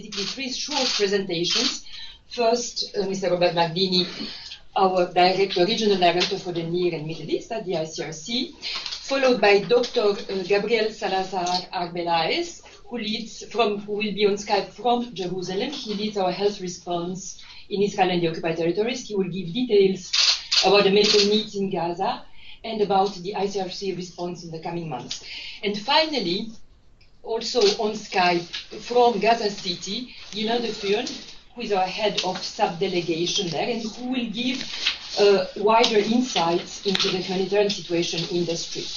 basically three short presentations. First, Mr. Robert Mardini, our regional director for the Near and Middle East at the ICRC, followed by Dr. Gabriel Salazar Arbeláez, who will be on Skype from Jerusalem. He leads our health response in Israel and the occupied territories. He will give details about the medical needs in Gaza and about the ICRC response in the coming months. And finally, also on Skype from Gaza City, Ghislain de Fuon, who is our head of sub-delegation there, and who will give wider insights into the humanitarian situation in the street.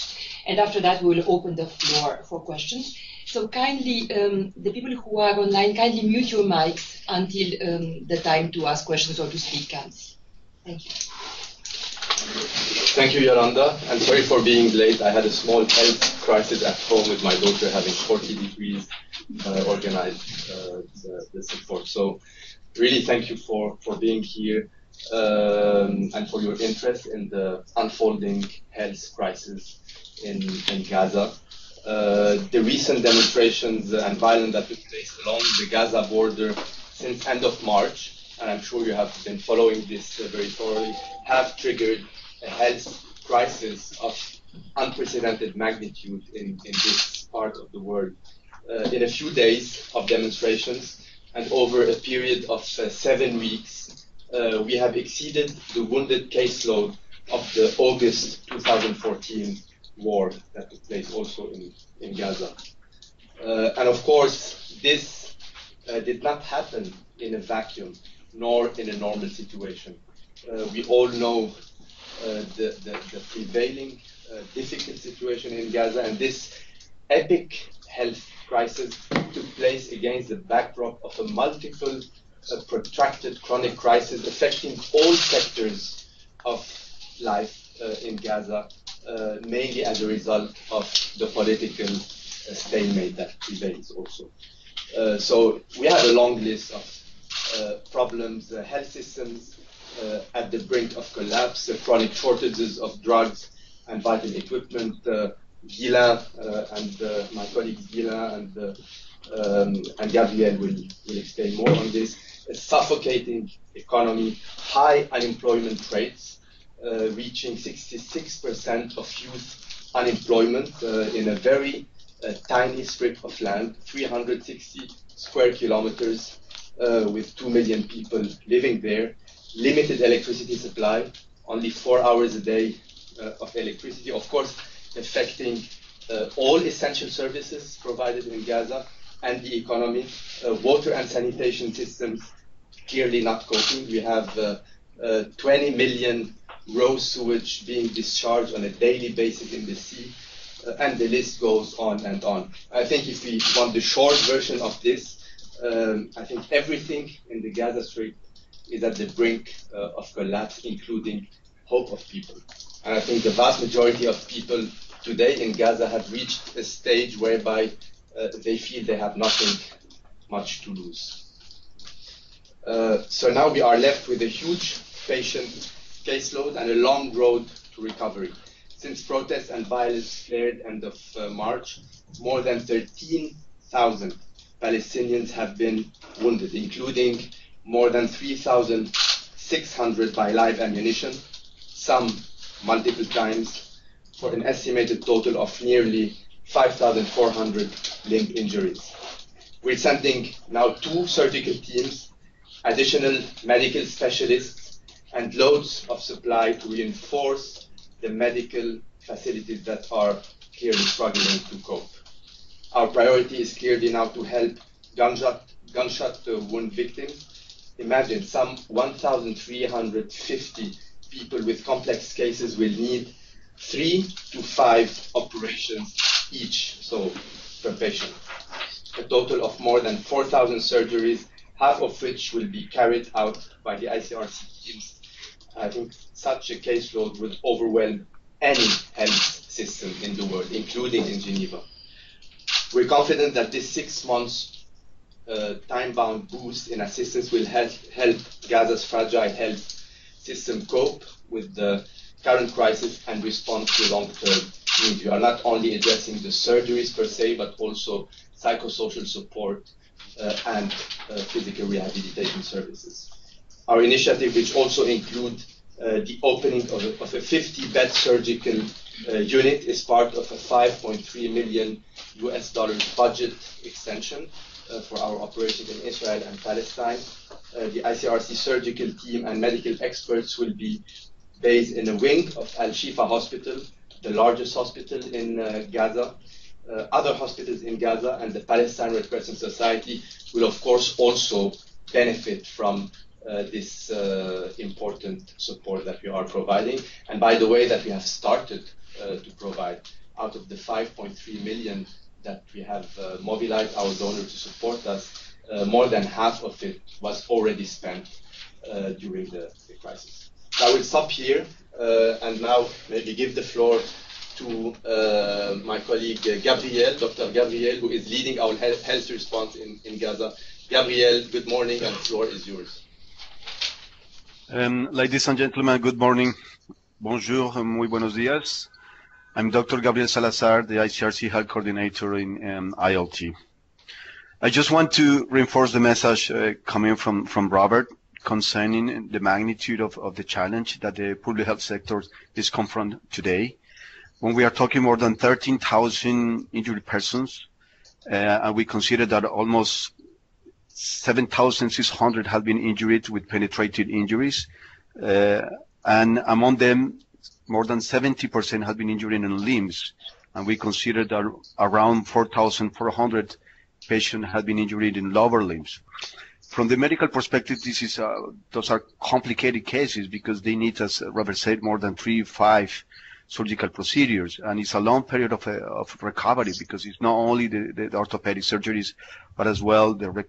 And after that, we will open the floor for questions. So kindly, the people who are online, kindly mute your mics until the time to ask questions or to speak comes. Thank you. Thank you, Yolanda. I'm sorry for being late. I had a small health crisis at home with my daughter having 40 degrees when I organized the support. So really thank you for being here and for your interest in the unfolding health crisis in Gaza. The recent demonstrations and violence that took place along the Gaza border since end of March, and I'm sure you have been following this very thoroughly, have triggered a health crisis of unprecedented magnitude in this part of the world. In a few days of demonstrations and over a period of 7 weeks, we have exceeded the wounded caseload of the August 2014 war that took place also in Gaza. And of course, this did not happen in a vacuum, nor in a normal situation. We all know the prevailing difficult situation in Gaza, and this epic health crisis took place against the backdrop of a multiple protracted chronic crisis affecting all sectors of life in Gaza, mainly as a result of the political stalemate that prevails also. So we have a long list of problems, health systems at the brink of collapse, chronic shortages of drugs and vital equipment. Ghislain and my colleagues Ghislain and Gabriel will explain more on this. A suffocating economy, high unemployment rates, reaching 66% of youth unemployment in a very tiny strip of land, 360 square kilometers, with 2 million people living there. Limited electricity supply, only 4 hours a day of electricity, of course, affecting all essential services provided in Gaza and the economy. Water and sanitation systems clearly not coping. We have 20 million raw sewage being discharged on a daily basis in the sea, and the list goes on and on. I think if we want the short version of this, I think everything in the Gaza Strip is at the brink of collapse, including hope of people. And I think the vast majority of people today in Gaza have reached a stage whereby they feel they have nothing much to lose. So now we are left with a huge patient caseload and a long road to recovery. Since protests and violence flared end of March, more than 13,000 Palestinians have been wounded, including more than 3,600 by live ammunition, some multiple times, for an estimated total of nearly 5,400 limb injuries. We're sending now 2 surgical teams, additional medical specialists, and loads of supply to reinforce the medical facilities that are clearly struggling to cope. Our priority is clearly now to help gunshot wound victims. Imagine some 1,350 people with complex cases will need 3 to 5 operations each, so per patient. A total of more than 4,000 surgeries, half of which will be carried out by the ICRC teams. I think such a caseload would overwhelm any health system in the world, including in Geneva. We're confident that this 6 months time-bound boost in assistance will help Gaza's fragile health system cope with the current crisis and respond to long-term needs. We are not only addressing the surgeries per se, but also psychosocial support and physical rehabilitation services. Our initiative, which also include the opening of a 50-bed surgical unit, is part of a $5.3 million budget extension for our operations in Israel and Palestine. The ICRC surgical team and medical experts will be based in a wing of Al-Shifa Hospital, the largest hospital in Gaza. Other hospitals in Gaza and the Palestine Red Crescent Society will, of course, also benefit from this important support that we are providing. And by the way, that we have started to provide out of the 5.3 million that we have mobilized our donors to support us, more than half of it was already spent during the crisis. I will stop here and now maybe give the floor to my colleague Gabriel, Dr. Gabriel, who is leading our health response in Gaza. Gabriel, good morning, and the floor is yours. Ladies and gentlemen, good morning. Bonjour, muy buenos días. I'm Dr. Gabriel Salazar, the ICRC Health Coordinator in ILT. I just want to reinforce the message coming from Robert concerning the magnitude of the challenge that the public health sector is confronted today. When we are talking more than 13,000 injured persons, and we consider that almost 7,600 have been injured with penetrated injuries, and among them, more than 70% have been injured in limbs, and we consider that around 4,400 patients have been injured in lower limbs. From the medical perspective, those are complicated cases because they need, as Robert said, more than 3-5 surgical procedures, and it's a long period of recovery because it's not only the orthopedic surgeries, but as well the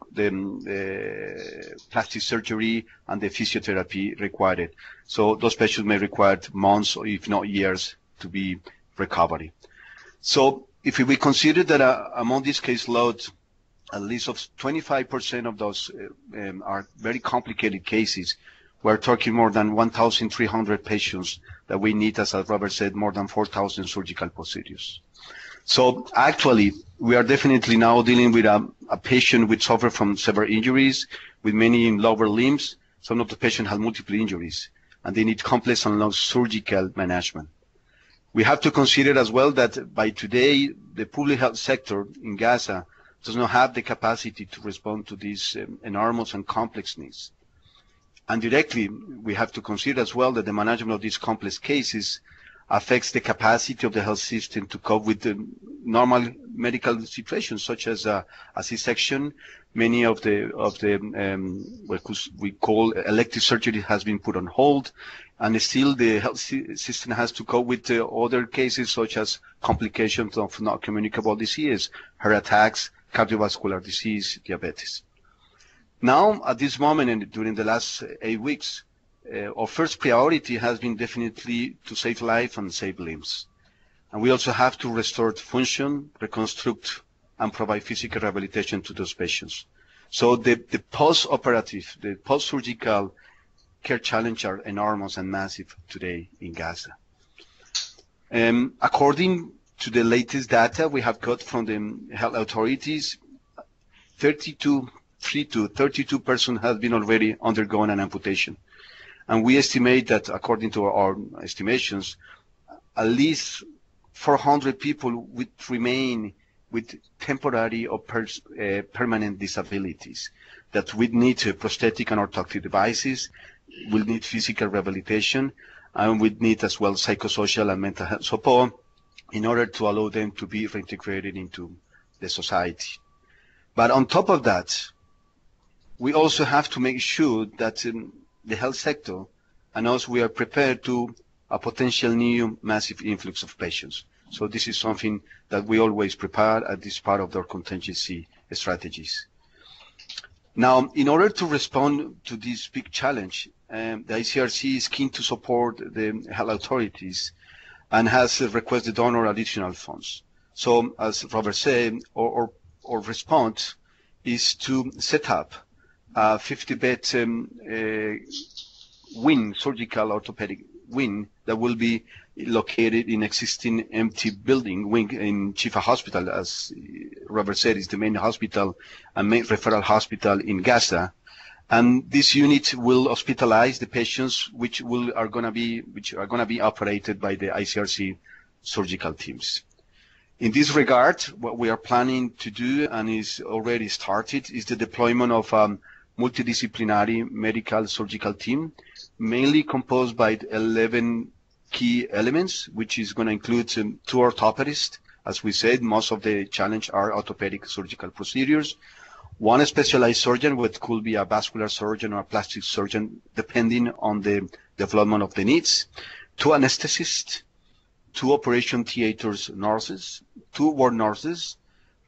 plastic surgery and the physiotherapy required. So those patients may require months or if not years to be recovery. So if we consider that among these case loads, at least of 25% of those are very complicated cases, we're talking more than 1,300 patients that we need, as Robert said, more than 4,000 surgical procedures. So actually, we are definitely now dealing with a patient which suffer from severe injuries, with many in lower limbs. Some of the patients have multiple injuries, and they need complex and long surgical management. We have to consider as well that by today, the public health sector in Gaza does not have the capacity to respond to these enormous and complex needs. And directly, we have to consider as well that the management of these complex cases affects the capacity of the health system to cope with the normal medical situations, such as a C-section. Many of what we call elective surgery has been put on hold, and still the health system has to cope with other cases, such as complications of not communicable disease, heart attacks, cardiovascular disease, diabetes. Now, at this moment and during the last 8 weeks, our first priority has been definitely to save life and save limbs. And we also have to restore function, reconstruct, and provide physical rehabilitation to those patients. So the post-operative, the post-surgical care challenges are enormous and massive today in Gaza. According to the latest data we have got from the health authorities, 32 persons have been already undergone an amputation. And we estimate that, according to our estimations, at least 400 people would remain with temporary or permanent disabilities that would need prosthetic and orthotic devices, will need physical rehabilitation, and would need as well psychosocial and mental health support in order to allow them to be reintegrated into the society. But on top of that, we also have to make sure that the health sector and us, we are prepared to a potential new massive influx of patients. So this is something that we always prepare at this part of their contingency strategies. Now, in order to respond to this big challenge, the ICRC is keen to support the health authorities and has requested donor additional funds. So, as Robert said, our response is to set up a 50-bed wing, surgical orthopedic wing, that will be located in existing empty building wing in Shifa Hospital, as Robert said, is the main hospital and main referral hospital in Gaza. And this unit will hospitalize the patients which are going to be operated by the ICRC surgical teams. In this regard, what we are planning to do, and is already started, is the deployment of a multidisciplinary medical surgical team, mainly composed by 11 key elements, which is going to include 2 orthopedists. As we said, most of the challenge are orthopedic surgical procedures. 1 specialized surgeon, which could be a vascular surgeon or a plastic surgeon, depending on the development of the needs. 2 anesthetists, 2 operation theaters nurses, 2 ward nurses,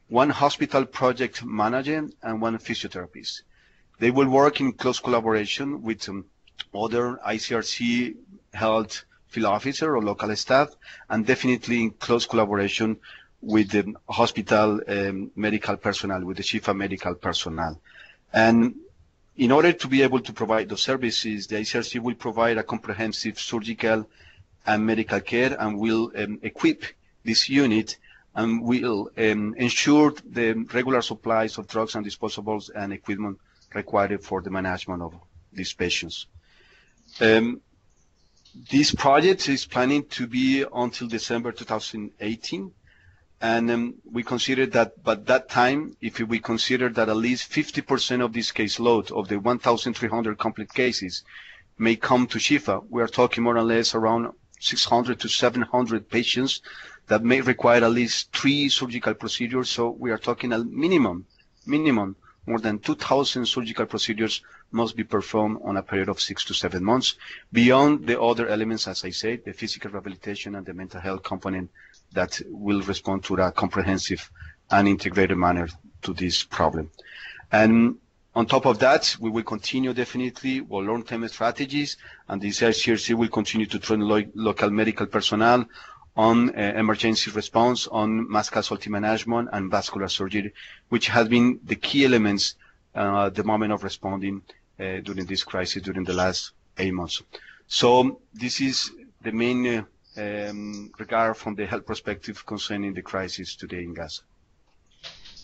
1 hospital project manager, and 1 physiotherapist. They will work in close collaboration with other ICRC health field officer or local staff, and definitely in close collaboration with the hospital medical personnel, with the Shifa medical personnel. And in order to be able to provide those services, the ICRC will provide a comprehensive surgical and medical care, and will equip this unit, and will ensure the regular supplies of drugs and disposables and equipment required for the management of these patients. This project is planning to be until December 2018. And we consider that by that time, if we consider that at least 50% of this caseload of the 1,300 complete cases may come to Shifa, we are talking more or less around 600 to 700 patients that may require at least 3 surgical procedures. So we are talking a minimum, more than 2,000 surgical procedures must be performed on a period of 6 to 7 months, beyond the other elements, as I said, the physical rehabilitation and the mental health component that will respond to a comprehensive and integrated manner to this problem. And on top of that, we will continue definitely with long-term strategies, and the ICRC will continue to train local medical personnel on emergency response, on mass casualty management, and vascular surgery, which has been the key elements at the moment of responding during this crisis during the last 8 months. So this is the main regard from the health perspective concerning the crisis today in Gaza.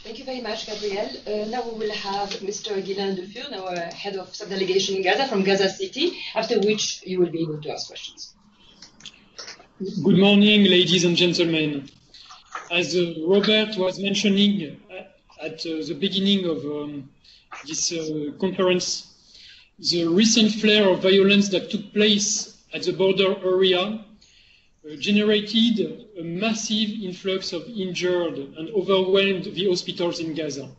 Thank you very much, Gabriel. Now we will have Mr. Guylain Defurne, our head of sub-delegation in Gaza from Gaza City, after which you will be able to ask questions. Good morning, ladies and gentlemen. As Robert was mentioning at the beginning of this conference, the recent flare of violence that took place at the border area generated a massive influx of injured and overwhelmed the hospitals in Gaza.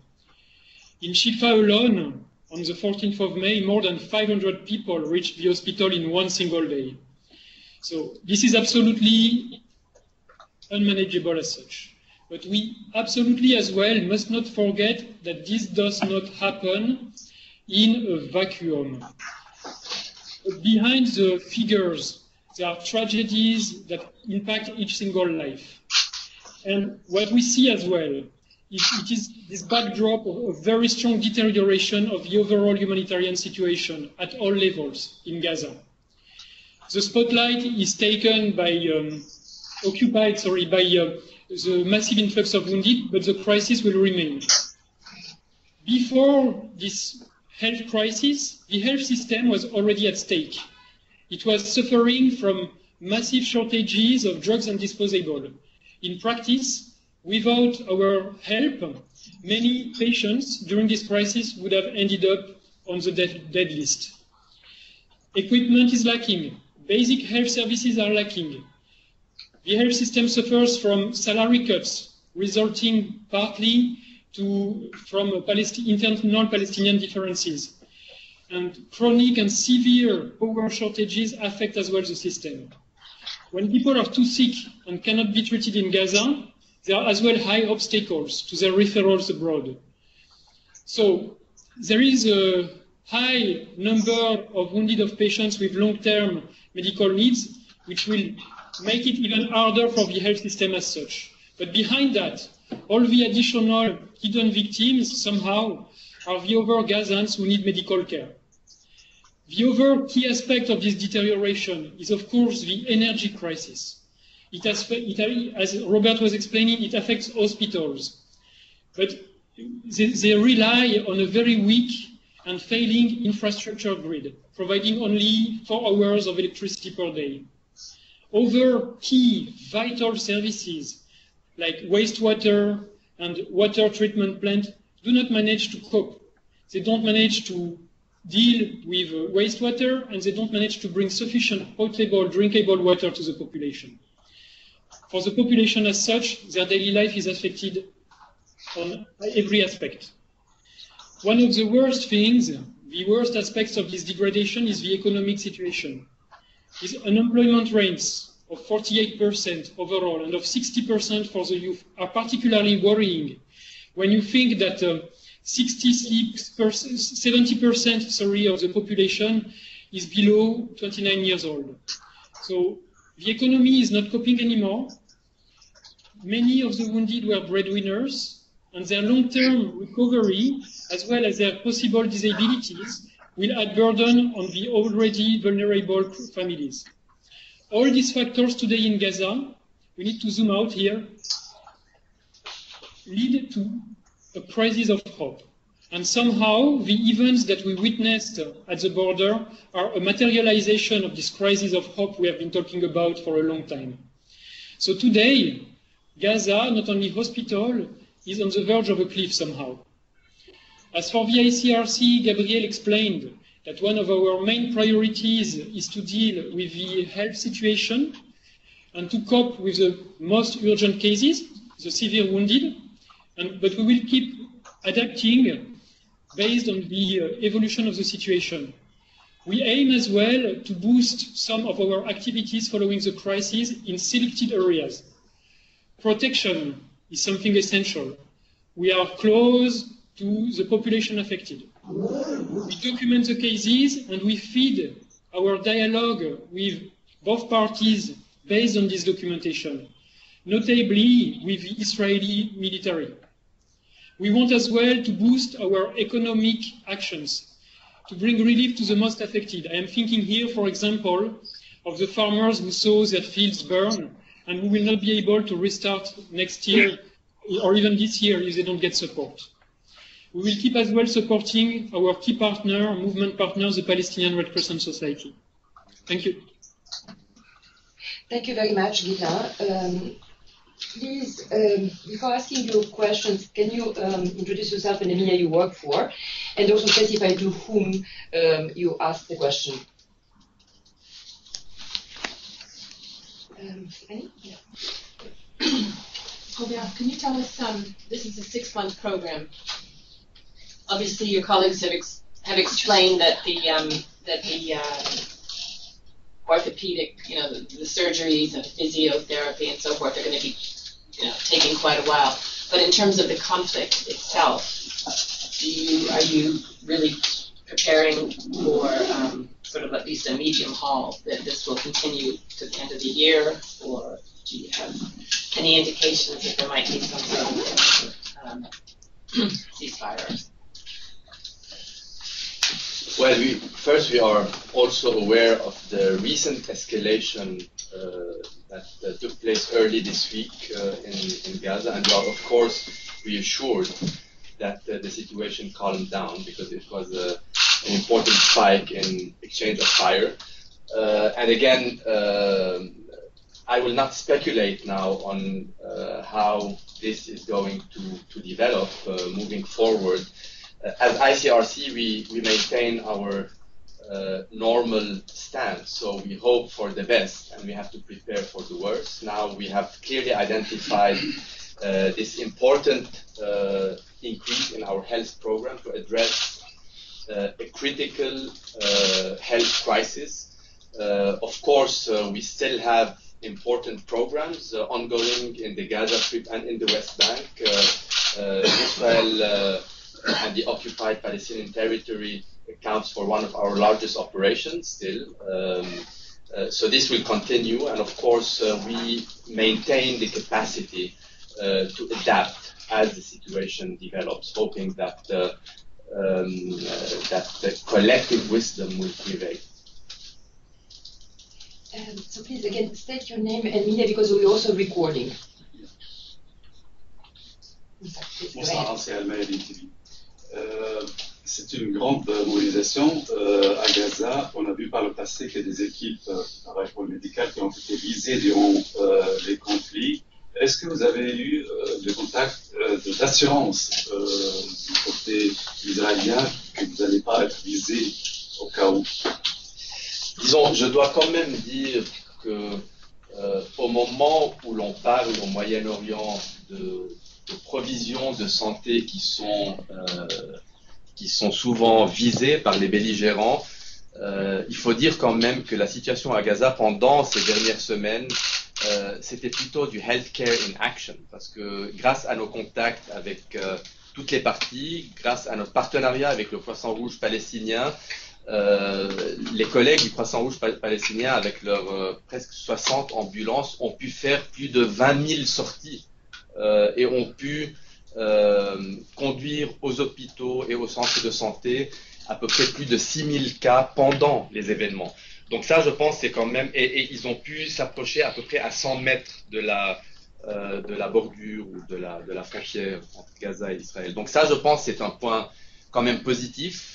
In Shifa alone, on the 14th of May, more than 500 people reached the hospital in one single day. So this is absolutely unmanageable as such. But we absolutely as well must not forget that this does not happen in a vacuum. But behind the figures, there are tragedies that impact each single life. And what we see as well, it is this backdrop of a very strong deterioration of the overall humanitarian situation at all levels in Gaza. The spotlight is taken by, by the massive influx of wounded, but the crisis will remain. Before this health crisis, the health system was already at stake. It was suffering from massive shortages of drugs and disposables. In practice, without our help, many patients during this crisis would have ended up on the dead list. Equipment is lacking. Basic health services are lacking. The health system suffers from salary cuts, resulting partly from internal Palestinian differences. And chronic and severe power shortages affect as well the system. When people are too sick and cannot be treated in Gaza, there are as well high obstacles to their referrals abroad. So there is a high number of wounded of patients with long-term medical needs, which will make it even harder for the health system as such. But behind that, all the additional hidden victims somehow are the other Gazans who need medical care. The other key aspect of this deterioration is, of course, the energy crisis. as Robert was explaining, it affects hospitals. But they rely on a very weak and failing infrastructure grid, providing only 4 hours of electricity per day. Other key vital services like wastewater and water treatment plant do not manage to cope. They don't manage to deal with wastewater, and they don't manage to bring sufficient potable, drinkable water to the population. For the population as such, their daily life is affected on every aspect. One of the worst things, the worst aspects of this degradation is the economic situation. These unemployment rates of 48% overall and of 60% for the youth are particularly worrying when you think that 70% of the population is below 29 years old. So the economy is not coping anymore. Many of the wounded were breadwinners, and their long-term recovery, as well as their possible disabilities, will add burden on the already vulnerable families. All these factors today in Gaza, we need to zoom out here, lead to a crisis of hope. And somehow the events that we witnessed at the border are a materialization of this crisis of hope we have been talking about for a long time. So today, Gaza, not only hospital, is on the verge of a cliff somehow. As for the ICRC, Gabriel explained that one of our main priorities is to deal with the health situation and to cope with the most urgent cases, the severe wounded, but we will keep adapting based on the evolution of the situation. We aim as well to boost some of our activities following the crisis in selected areas. Protection is something essential. We are close to the population affected. We document the cases and we feed our dialogue with both parties based on this documentation, notably with the Israeli military. We want as well to boost our economic actions, to bring relief to the most affected. I am thinking here, for example, of the farmers who saw their fields burn and who will not be able to restart next year or even this year if they don't get support. We will keep as well supporting our key partner, movement partner, the Palestinian Red Crescent Society. Thank you. Thank you very much, Gita. Please, before asking you questions, can you introduce yourself and the media you work for, and also specify to whom you ask the question? Annie? Yeah. Robert, can you tell us, this is a 6-month program. Obviously, your colleagues have explained that the orthopedic, the surgeries and physiotherapy and so forth are going to be, taking quite a while. But in terms of the conflict itself, are you really preparing for sort of at least a medium haul that this will continue to the end of the year, or do you have any indications that there might be some sort of ceasefire? Well, we are also aware of the recent escalation that took place early this week in Gaza, and we are of course reassured that the situation calmed down, because it was an important spike in exchange of fire. And again, I will not speculate now on how this is going to develop moving forward. As ICRC, we maintain our normal stance, so we hope for the best and we have to prepare for the worst. Now we have clearly identified this important increase in our health program to address a critical health crisis. Of course, we still have important programs ongoing in the Gaza Strip and in the West Bank. Israel and the occupied Palestinian territory accounts for one of our largest operations still. So this will continue, and of course we maintain the capacity to adapt as the situation develops, hoping that the collective wisdom will prevail. So please again state your name and media because we're also recording. Bonsoir, c'est Almaïr TV. C'est une grande mobilisation à Gaza. On a vu par le passé qu'il y a des équipes qui travaillent pour le médical qui ont été visées durant les conflits. Est-ce que vous avez eu des contacts d'assurance du côté israélien que vous n'allez pas être visé au cas où? Disons, je dois quand même dire que au moment où l'on parle au Moyen-Orient de provisions de santé qui sont souvent visées par les belligérants, il faut dire quand même que la situation à Gaza pendant ces dernières semaines, c'était plutôt du healthcare in action, parce que grâce à nos contacts avec toutes les parties, grâce à notre partenariat avec le Croissant Rouge palestinien, les collègues du Croissant Rouge palestinien, avec leurs presque 60 ambulances, ont pu faire plus de 20 000 sorties et ont pu conduire aux hôpitaux et aux centres de santé à peu près plus de 6 000 cas pendant les événements. Donc ça, je pense, c'est quand même... Et ils ont pu s'approcher à peu près à 100 mètres de la bordure ou de la frontière entre Gaza et Israël. Donc ça, je pense, c'est un point quand même positif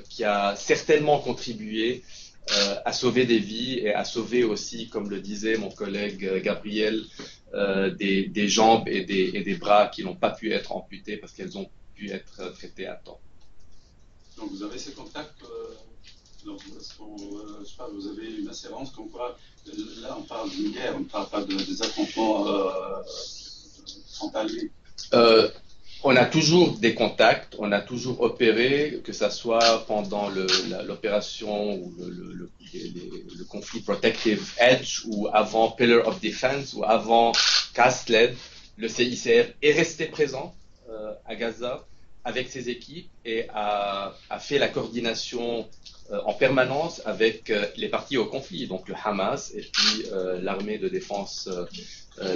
qui a certainement contribué à sauver des vies et à sauver aussi, comme le disait mon collègue Gabriel, des jambes et des bras qui n'ont pas pu être amputés parce qu'elles ont pu être traitées à temps. Donc vous avez ces contacts donc, je sais pas, vous avez une assurance comme quoi, là on parle d'une guerre, on ne parle pas des affrontements frontaliers. On a toujours des contacts, on a toujours opéré, que ce soit pendant l'opération ou le conflit Protective Edge ou avant Pillar of Defense ou avant Castled. Le CICR est resté présent à Gaza avec ses équipes et a fait la coordination en permanence avec les parties au conflit, donc le Hamas et puis l'armée de défense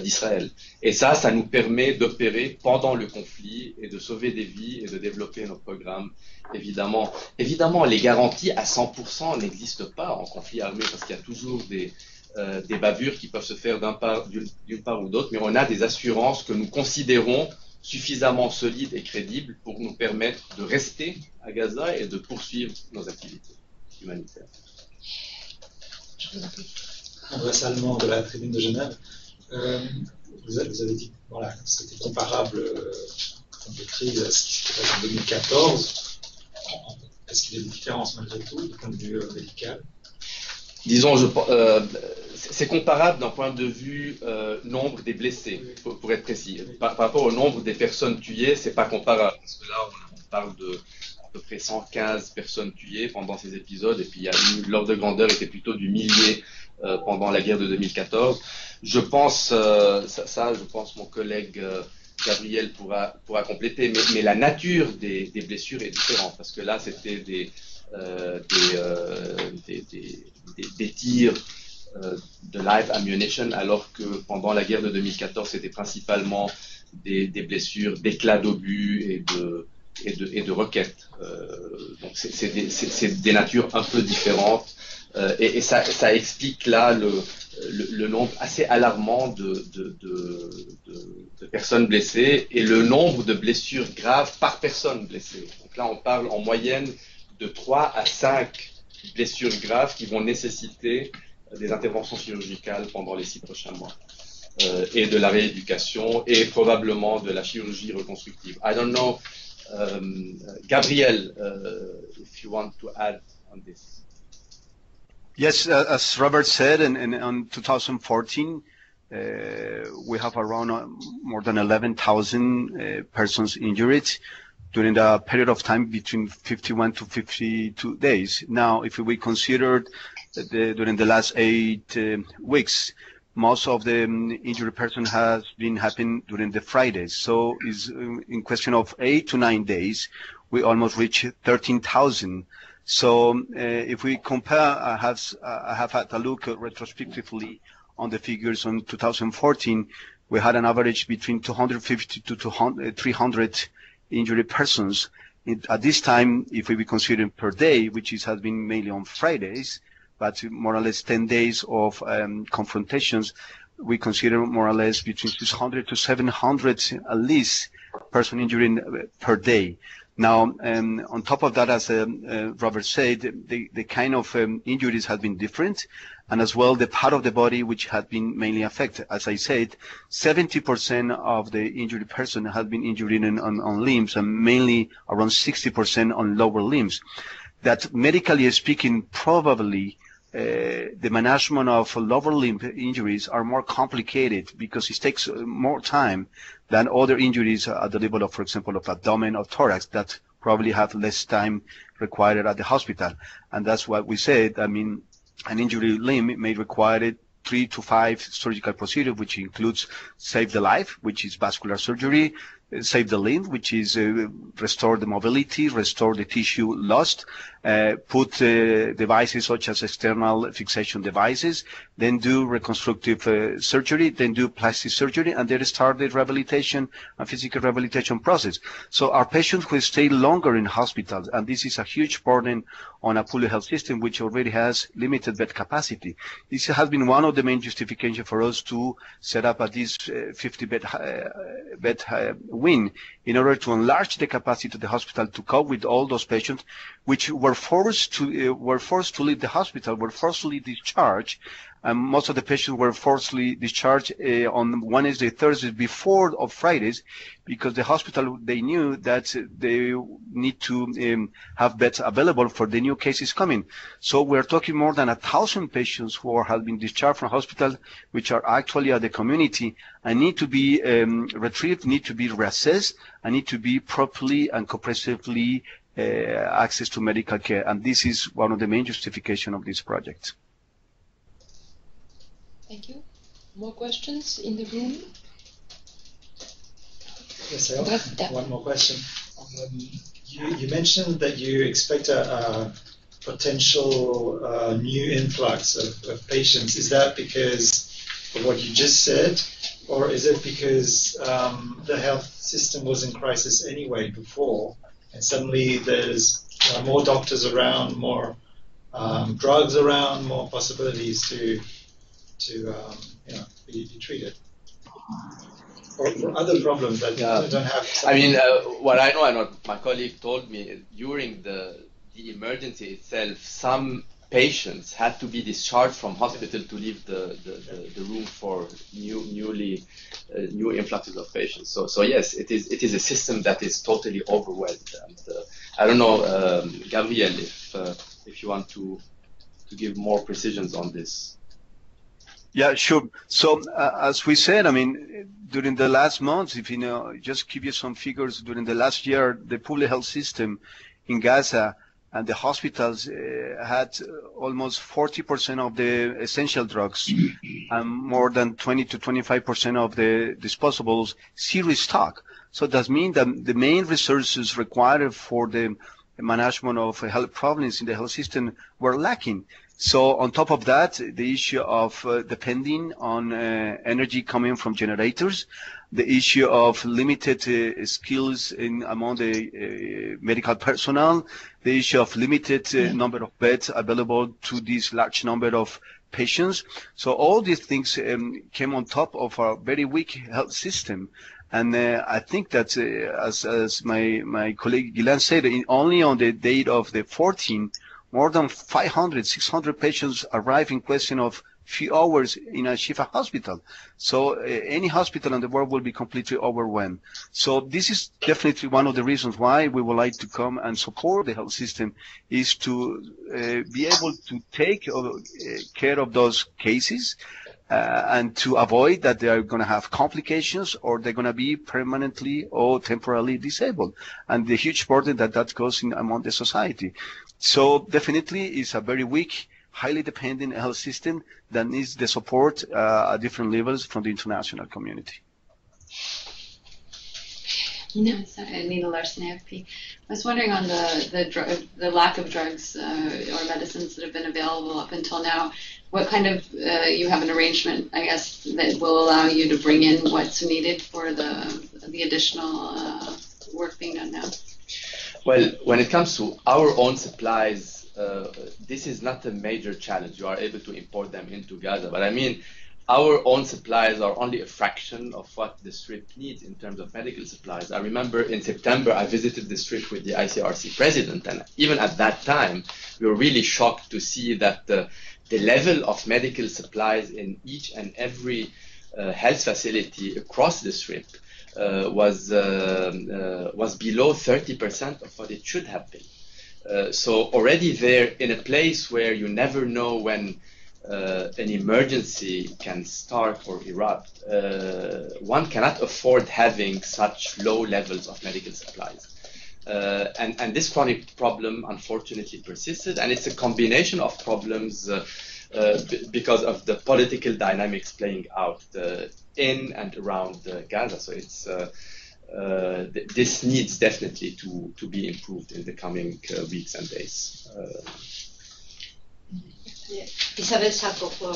d'Israël. Et ça nous permet d'opérer pendant le conflit et de sauver des vies et de développer nos programmes. Évidemment, les garanties à 100% n'existent pas en conflit armé parce qu'il y a toujours des bavures qui peuvent se faire d'une part ou d'autre, mais on a des assurances que nous considérons suffisamment solides et crédibles pour nous permettre de rester à Gaza et de poursuivre nos activités humanitaires. André Salmon de la Tribune de Genève. Vous avez dit que voilà, c'était comparable en de crise à ce qui s'était passé en 2014. Est-ce qu'il y a des différences malgré tout du point de vue médical? Disons, c'est comparable d'un point de vue nombre des blessés, pour être précis. Par rapport au nombre des personnes tuées, c'est pas comparable. Parce que là, on parle de à peu près 115 personnes tuées pendant ces épisodes, et puis l'ordre de grandeur était plutôt du millier pendant la guerre de 2014. Je pense, je pense mon collègue Gabriel pourra compléter, mais la nature des blessures est différente, parce que là, c'était des tirs de live ammunition, alors que pendant la guerre de 2014, c'était principalement des blessures d'éclats d'obus et de roquettes. Donc c'est des natures un peu différentes, et ça explique là le nombre assez alarmant de personnes blessées et le nombre de blessures graves par personne blessée. Donc là, on parle en moyenne de 3 à 5 blessures graves qui vont nécessiter des interventions chirurgicales pendant les 6 prochains mois, et de la rééducation et probablement de la chirurgie reconstructive. I don't know, Gabriel, if you want to add on this. Yes, as Robert said, in 2014, we have around more than 11,000 persons injured during the period of time between 51 to 52 days. Now, if we consider during the last 8 weeks, most of the injured person has been happening during the Fridays. So it's in question of 8 to 9 days, we almost reach 13,000. So if we compare, I have had a look retrospectively on the figures on 2014. We had an average between 250 to 300 injured persons. At this time, if we consider per day, which has been mainly on Fridays, but more or less 10 days of confrontations, we consider more or less between 600 to 700 at least person injury per day. Now, on top of that, as Robert said, the kind of injuries have been different, and as well the part of the body which had been mainly affected. As I said, 70% of the injured person had been injured on limbs, and mainly around 60% on lower limbs. That medically speaking, probably the management of lower limb injuries are more complicated because it takes more time than other injuries at the level of, for example, of abdomen or thorax that probably have less time required at the hospital. And that's what we said. I mean, an injury limb may require 3 to 5 surgical procedures, which includes save the life, which is vascular surgery, save the limb, which is restore the mobility, restore the tissue lost, put devices such as external fixation devices, then do reconstructive surgery, then do plastic surgery, and then start the rehabilitation and physical rehabilitation process. So our patients will stay longer in hospitals, and this is a huge burden on a public health system which already has limited bed capacity. This has been one of the main justifications for us to set up at least 50 bed wing in order to enlarge the capacity of the hospital to cope with all those patients which were forced to leave the hospital, were forcibly discharged. Most of the patients were forcibly discharged on Wednesday, Thursdays before of Fridays, because the hospital, they knew that they need to have beds available for the new cases coming. So we're talking more than 1,000 patients who have been discharged from hospital, which are actually at the community and need to be retrieved, need to be reassessed, and need to be properly and comprehensively access to medical care. And this is one of the main justification of this project. Thank you. More questions in the room? Yes, I have one more question. You mentioned that you expect a potential new influx of patients. Is that because of what you just said, or is it because the health system was in crisis anyway before, and suddenly there's more doctors around, more drugs around, more possibilities to be treated, or other problems that don't have. I mean, what I know and what my colleague told me is during the emergency itself, some patients had to be discharged from hospital to leave the room for new influxes of patients. So yes, it is a system that is totally overwhelmed. And I don't know, Gabriel, if you want to give more precisions on this. Yeah, sure. So as we said, I mean, during the last months, if just give you some figures, during the last year, the public health system in Gaza and the hospitals had almost 40% of the essential drugs and more than 20 to 25% of the disposables serious stock. So that means that the main resources required for the management of health problems in the health system were lacking. So on top of that, the issue of depending on energy coming from generators, the issue of limited skills among the medical personnel, the issue of limited number of beds available to this large number of patients. So all these things came on top of a very weak health system. And I think that, as my colleague Gillian said, only on the date of the 14th, more than 500, 600 patients arrive in question of few hours in a Shifa hospital. So any hospital in the world will be completely overwhelmed. So this is definitely one of the reasons why we would like to come and support the health system, is to be able to take care of those cases and to avoid that they are going to have complications or they're going to be permanently or temporarily disabled, and the huge burden that goes in among the society. So definitely it's a very weak, highly dependent health system that needs the support at different levels from the international community. Nina Larson, AFP. I was wondering on the lack of drugs or medicines that have been available up until now, what kind of, you have an arrangement, I guess, that will allow you to bring in what's needed for the additional work being done now? Well, when it comes to our own supplies, this is not a major challenge. You are able to import them into Gaza. But I mean, our own supplies are only a fraction of what the Strip needs in terms of medical supplies. I remember in September, I visited the Strip with the ICRC president, and even at that time, we were really shocked to see that the level of medical supplies in each and every health facility across the Strip was below 30% of what it should have been. So already there, in a place where you never know when an emergency can start or erupt, one cannot afford having such low levels of medical supplies. And this chronic problem unfortunately persisted, and it's a combination of problems because of the political dynamics playing out in and around Gaza. So it's this needs definitely to be improved in the coming weeks and days. Isabelle Sacco pour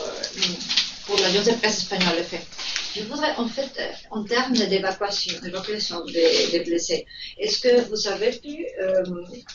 l'agence de presse espagnole, en fait. Je voudrais, en fait, en termes d'évacuation des blessés, est-ce que vous avez pu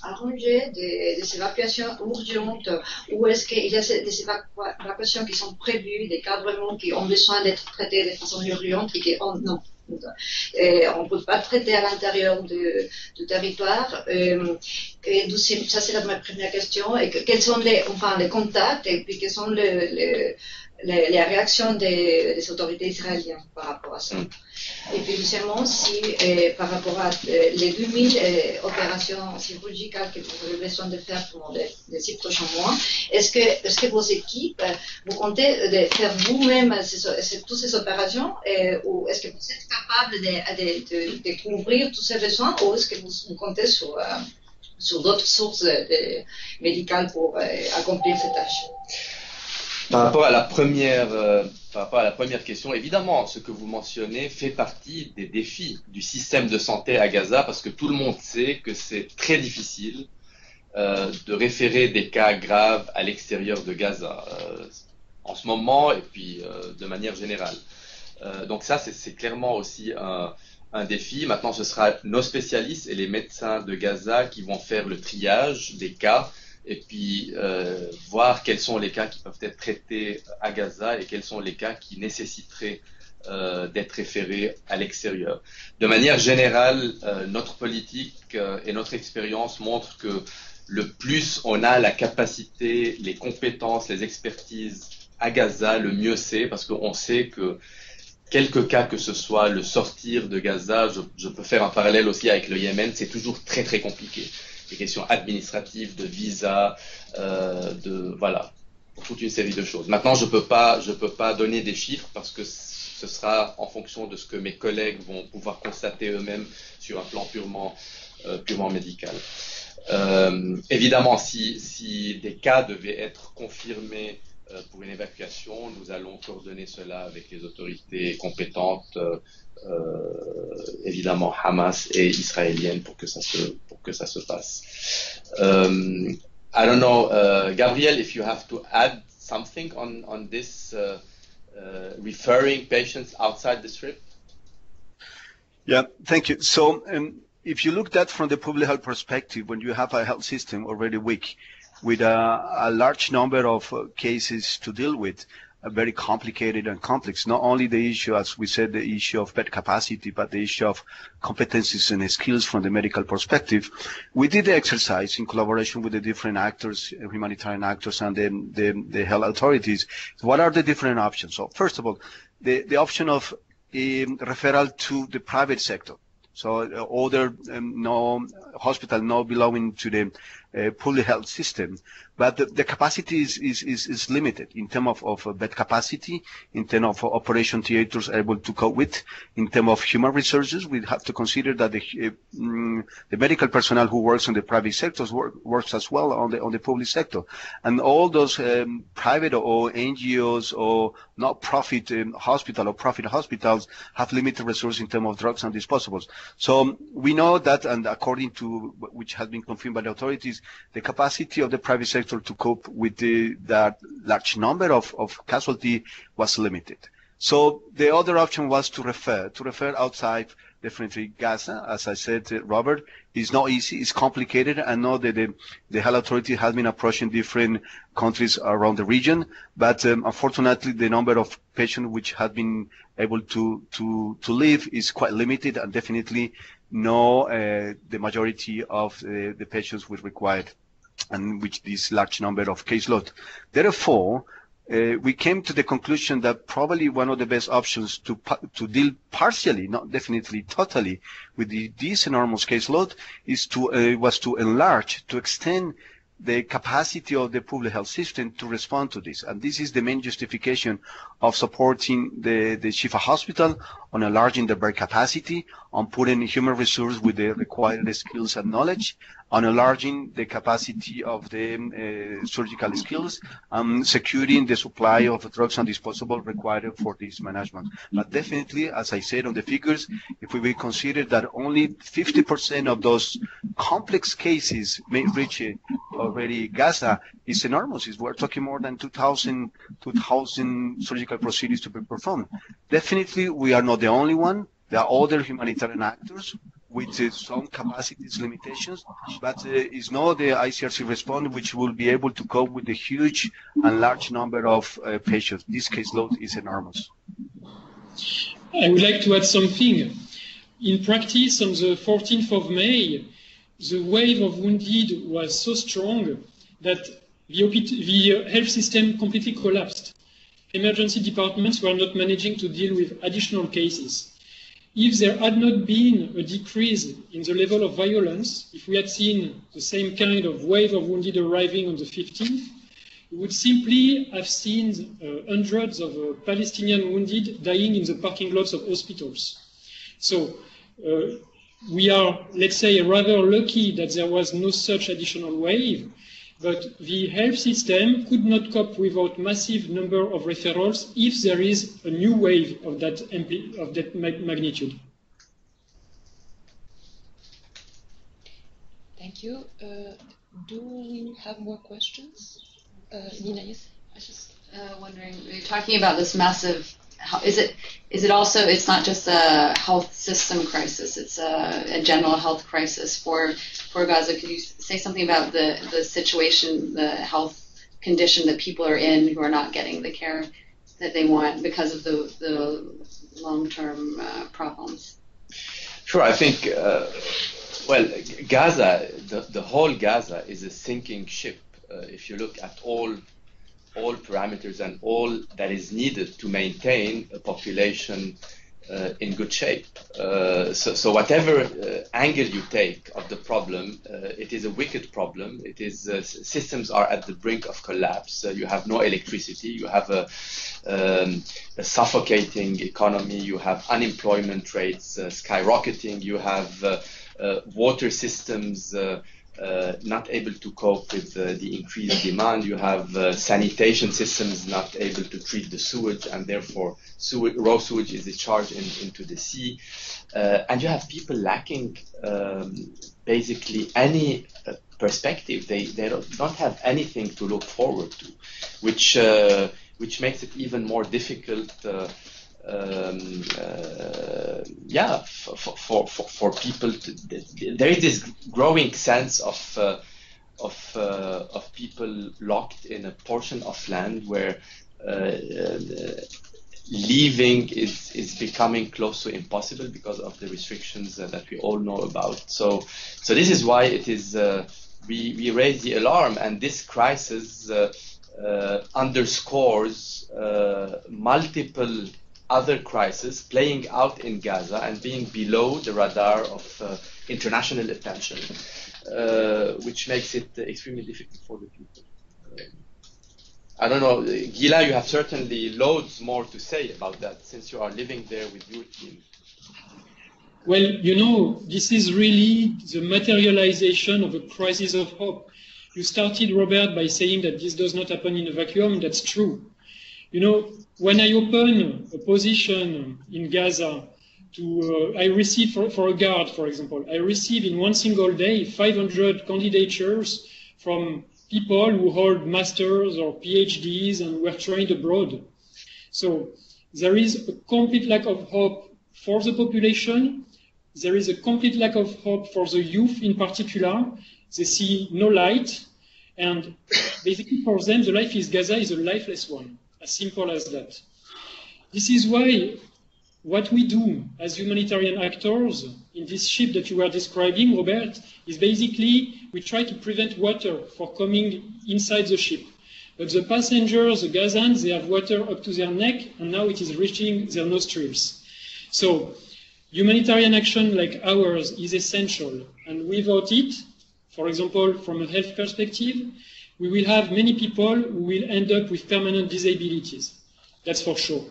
arranger des évacuations urgentes, ou est-ce qu'il y a des évacuations qui sont prévues, des cas vraiment qui ont besoin d'être traités de façon urgente et qui non. On ne peut pas traiter à l'intérieur du territoire. Ça, c'est ma première question. Et quels sont les contacts et puis quelles sont les réactions des autorités israéliennes par rapport à ça. Et puis deuxièmement, si par rapport à les 2000 opérations chirurgicales que vous avez besoin de faire pendant les 6 prochains mois, est-ce que vos équipes, vous comptez de faire vous-même toutes ces opérations, ou est-ce que vous êtes capable de couvrir tous ces besoins, ou est-ce que vous comptez sur d'autres sources médicales pour accomplir ces tâches? Par rapport à la première question, évidemment, ce que vous mentionnez fait partie des défis du système de santé à Gaza, parce que tout le monde sait que c'est très difficile de référer des cas graves à l'extérieur de Gaza en ce moment et puis de manière générale. Donc ça, c'est clairement aussi un défi. Maintenant, ce sera nos spécialistes et les médecins de Gaza qui vont faire le triage des cas et puis voir quels sont les cas qui peuvent être traités à Gaza et quels sont les cas qui nécessiteraient d'être référés à l'extérieur. De manière générale, notre politique et notre expérience montrent que le plus on a la capacité, les compétences, les expertises à Gaza, le mieux c'est, parce qu'on sait que quelques cas que ce soit, le sortir de Gaza, je peux faire un parallèle aussi avec le Yémen, c'est toujours très très compliqué. Des questions administratives, de visa, voilà, pour toute une série de choses. Maintenant, je peux pas donner des chiffres parce que ce sera en fonction de ce que mes collègues vont pouvoir constater eux-mêmes sur un plan purement médical. Évidemment, si des cas devaient être confirmés pour une évacuation, nous allons coordonner cela avec les autorités compétentes, évidemment Hamas et israéliennes pour que ça se passe. I don't know, Gabriel, if you have to add something on this referring patients outside the Strip. Yeah, thank you. So if you look at from the public health perspective, when you have a health system already weak, with a large number of cases to deal with, very complicated and complex. Not only the issue, as we said, the issue of bed capacity, but the issue of competencies and skills from the medical perspective. We did the exercise in collaboration with the different actors, humanitarian actors, and the health authorities. What are the different options? So first of all, the option of referral to the private sector. So other no hospital no belonging to the public health system, but the capacity is limited in terms of bed capacity, in terms of operation theaters able to cope with, in terms of human resources. We have to consider that the medical personnel who works in the private sectors works as well on the public sector, and all those private or NGOs or not-profit hospital or profit hospitals have limited resources in terms of drugs and disposables. So we know that, and according to which has been confirmed by the authorities, the capacity of the private sector to cope with that large number of casualty was limited. So the other option was to refer outside definitely Gaza, as I said, Robert, is not easy. It's complicated. I know that the health authority has been approaching different countries around the region, but unfortunately, the number of patients which have been able to live is quite limited, and definitely the majority of the patients will require, and which this large number of caseload. Therefore, we came to the conclusion that probably one of the best options to deal partially, not definitely totally, with this enormous caseload was to enlarge, to extend the capacity of the public health system to respond to this. And this is the main justification of supporting the Shifa Hospital on enlarging the bed capacity, on putting human resources with the required skills and knowledge, on enlarging the capacity of the surgical skills, securing the supply of drugs and disposables required for this management. But definitely, as I said on the figures, if we will consider that only 50% of those complex cases may reach already Gaza, is enormous. We're talking more than 2,000 surgical procedures to be performed. Definitely, we are not the only one. There are other humanitarian actors with some capacities limitations, but it's not the ICRC response which will be able to cope with the huge and large number of patients. This caseload is enormous. I would like to add something. In practice, on the 14th of May, the wave of wounded was so strong that the health system completely collapsed. Emergency departments were not managing to deal with additional cases. If there had not been a decrease in the level of violence, if we had seen the same kind of wave of wounded arriving on the 15th, we would simply have seen hundreds of Palestinian wounded dying in the parking lots of hospitals. So we are, let's say, rather lucky that there was no such additional wave, but the health system could not cope without massive number of referrals if there is a new wave of that magnitude. Thank you. Do we have more questions? Nina, yes? I was just wondering, you're talking about this massive, is it also, it's not just a health system crisis, it's a general health crisis for Gaza. Could you say something about the situation, the health condition that people are in who are not getting the care that they want because of the long-term problems? Sure, I think, Gaza, the whole Gaza is a sinking ship. If you look at all parameters and all that is needed to maintain a population in good shape. So whatever angle you take of the problem, it is a wicked problem. It is systems are at the brink of collapse. You have no electricity. You have a suffocating economy. You have unemployment rates skyrocketing. You have water systems not able to cope with the increased demand. You have sanitation systems not able to treat the sewage, and therefore raw sewage is discharged into the sea. And you have people lacking basically any perspective. They don't have anything to look forward to, which makes it even more difficult for people there is this growing sense of people locked in a portion of land where leaving is becoming close to impossible because of the restrictions that we all know about. So this is why it is we raise the alarm, and this crisis underscores multiple other crises playing out in Gaza and being below the radar of international attention, which makes it extremely difficult for the people. I don't know, Gila, you have certainly loads more to say about that since you are living there with your team. Well, you know, this is really the materialization of a crisis of hope. You started, Robert, by saying that this does not happen in a vacuum. That's true. You know, when I open a position in Gaza, I receive, for a guard, for example, I receive in one single day 500 candidatures from people who hold masters or PhDs and were trained abroad. So there is a complete lack of hope for the population, there is a complete lack of hope for the youth in particular. They see no light, and basically for them, the life in Gaza is a lifeless one, as simple as that. This is why what we do as humanitarian actors in this ship that you were describing, Robert, is basically we try to prevent water from coming inside the ship. But the passengers, the Gazans, they have water up to their neck, and now it is reaching their nostrils. So humanitarian action like ours is essential, and without it, for example, from a health perspective, we will have many people who will end up with permanent disabilities. That's for sure.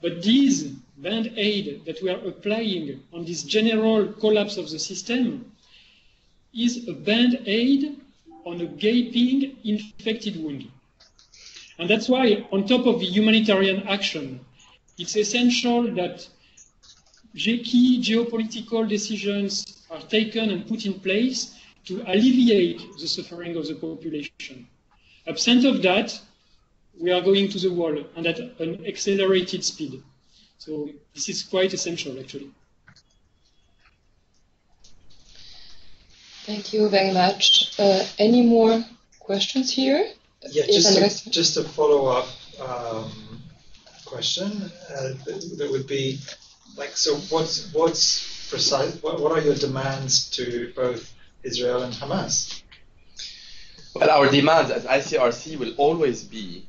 But this band-aid that we are applying on this general collapse of the system is a band-aid on a gaping infected wound. And that's why, on top of the humanitarian action, it's essential that key geopolitical decisions are taken and put in place to alleviate the suffering of the population. Absent of that, we are going to the wall, and at an accelerated speed. So this is quite essential, actually. Thank you very much. Any more questions here? Yeah, just a follow-up question. That would be like, so what's precise? What are your demands to both Israel and Hamas? Well, our demands as ICRC will always be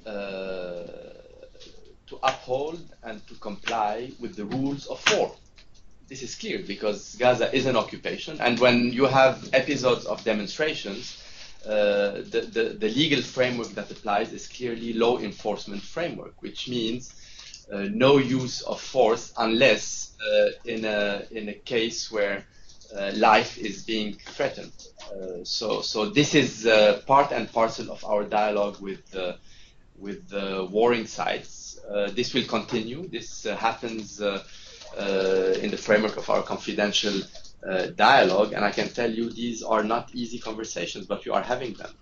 to uphold and to comply with the rules of war. This is clear because Gaza is an occupation, and when you have episodes of demonstrations, the legal framework that applies is clearly law enforcement framework, which means no use of force unless in a case where life is being threatened. So this is part and parcel of our dialogue with the warring sides. This will continue. This happens in the framework of our confidential dialogue, and I can tell you these are not easy conversations, but we are having them.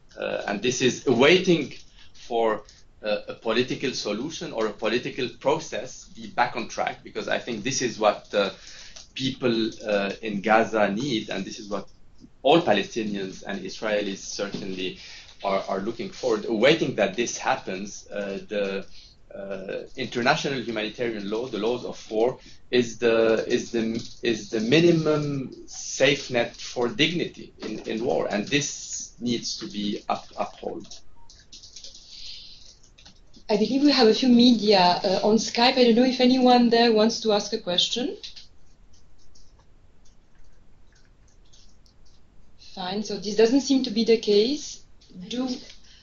And this is waiting for a political solution or a political process be back on track, because I think this is what people in Gaza need, and this is what all Palestinians and Israelis certainly are looking forward. Waiting that this happens, the international humanitarian law, the laws of war, is the minimum safe net for dignity in war, and this needs to be upheld. I believe we have a few media on Skype. I don't know if anyone there wants to ask a question. Fine, so this doesn't seem to be the case.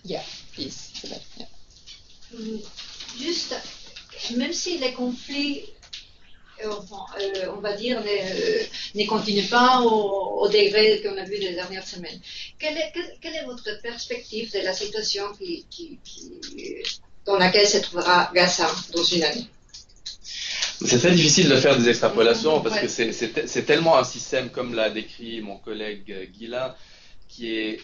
Yeah, please. Yeah. Juste, même si les conflits, on va dire, ne continuent pas au degré qu'on a vu les dernières semaines, quelle est votre perspective de la situation dans laquelle se trouvera Gaza dans une année? C'est très difficile de faire des extrapolations parce que c'est tellement un système, comme l'a décrit mon collègue Guilain, qui est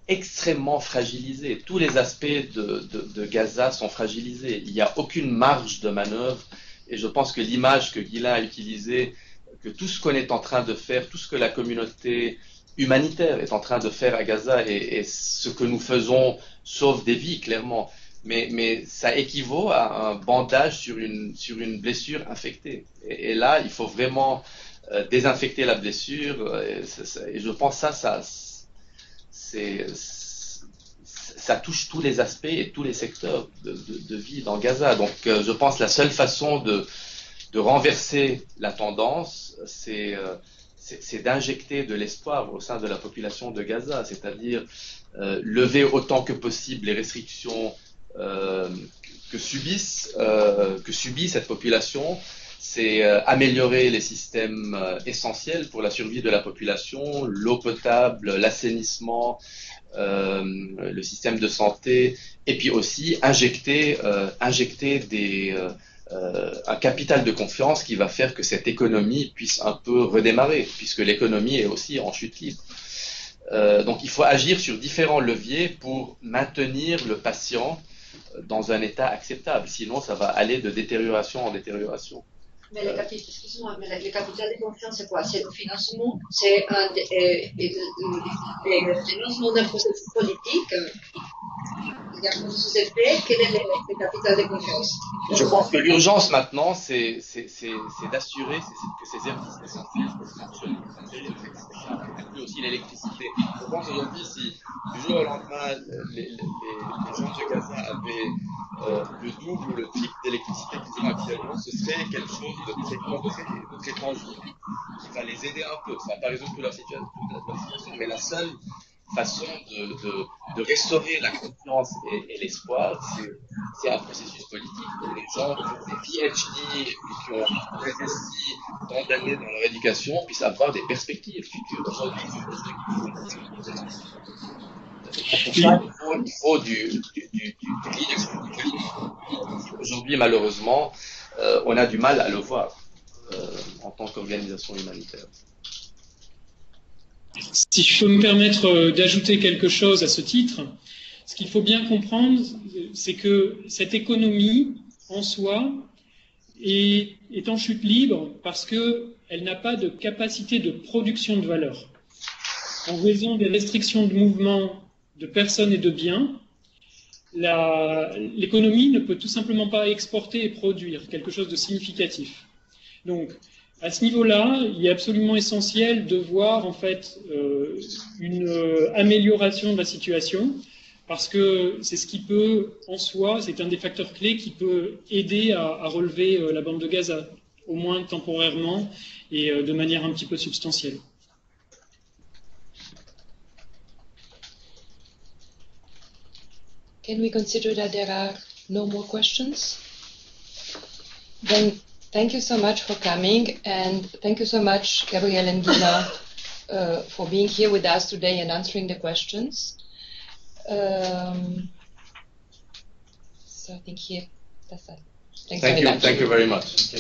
extrêmement fragilisé. Tous les aspects de Gaza sont fragilisés. Il n'y a aucune marge de manœuvre, et je pense que l'image que Guilain a utilisée, que tout ce qu'on est en train de faire, tout ce que la communauté humanitaire est en train de faire à Gaza, et ce que nous faisons sauve des vies, clairement. Mais ça équivaut à un bandage sur une blessure infectée. Et là, il faut vraiment désinfecter la blessure. Et je pense que ça touche tous les aspects et tous les secteurs de vie dans Gaza. Donc, je pense que la seule façon de renverser la tendance, c'est d'injecter de l'espoir au sein de la population de Gaza, c'est-à-dire lever autant que possible les restrictions que subit cette population. C'est améliorer les systèmes essentiels pour la survie de la population, l'eau potable, l'assainissement, le système de santé, et puis aussi injecter un capital de confiance qui va faire que cette économie puisse un peu redémarrer, puisque l'économie est aussi en chute libre. Donc il faut agir sur différents leviers pour maintenir le patient dans un état acceptable, sinon ça va aller de détérioration en détérioration. Mais excuse-moi, mais le capital de confiance, c'est quoi? C'est le financement? C'est le financement d'un processus politique? Il y a un processus de fait. Quel est le capital de confiance? Je pense que l'urgence maintenant, c'est d'assurer que ces services essentiels fonctionnent. Ça inclut aussi l'électricité. Je pense aujourd'hui, si du jour au lendemain, les gens de Gaza avaient le double ou le triple d'électricité qu'ils ont actuellement, ce serait quelque chose de très concret et de très tangible, qui va les aider un peu. Ça ne va pas résoudre toute leur situation, mais la seule façon de restaurer la confiance et l'espoir, c'est un processus politique où les gens qui ont des PhD et qui ont investi tant d'années dans leur éducation puissent avoir des perspectives futures. Aujourd'hui, il faut du leadership politique. Aujourd'hui, malheureusement, on a du mal à le voir en tant qu'organisation humanitaire. Si je peux me permettre d'ajouter quelque chose à ce titre, ce qu'il faut bien comprendre, c'est que cette économie en soi est en chute libre parce qu'elle n'a pas de capacité de production de valeur. En raison des restrictions de mouvement de personnes et de biens, l'économie ne peut tout simplement pas exporter et produire quelque chose de significatif. Donc, à ce niveau-là, il est absolument essentiel de voir en fait une amélioration de la situation, parce que c'est ce qui peut, en soi, c'est un des facteurs clés qui peut aider à relever la bande de Gaza, au moins temporairement et de manière un petit peu substantielle. Can we consider that there are no more questions? Then thank you so much for coming, and thank you so much, Gabrielle and Gina, for being here with us today and answering the questions. So I think here, that's it. Thank you very much.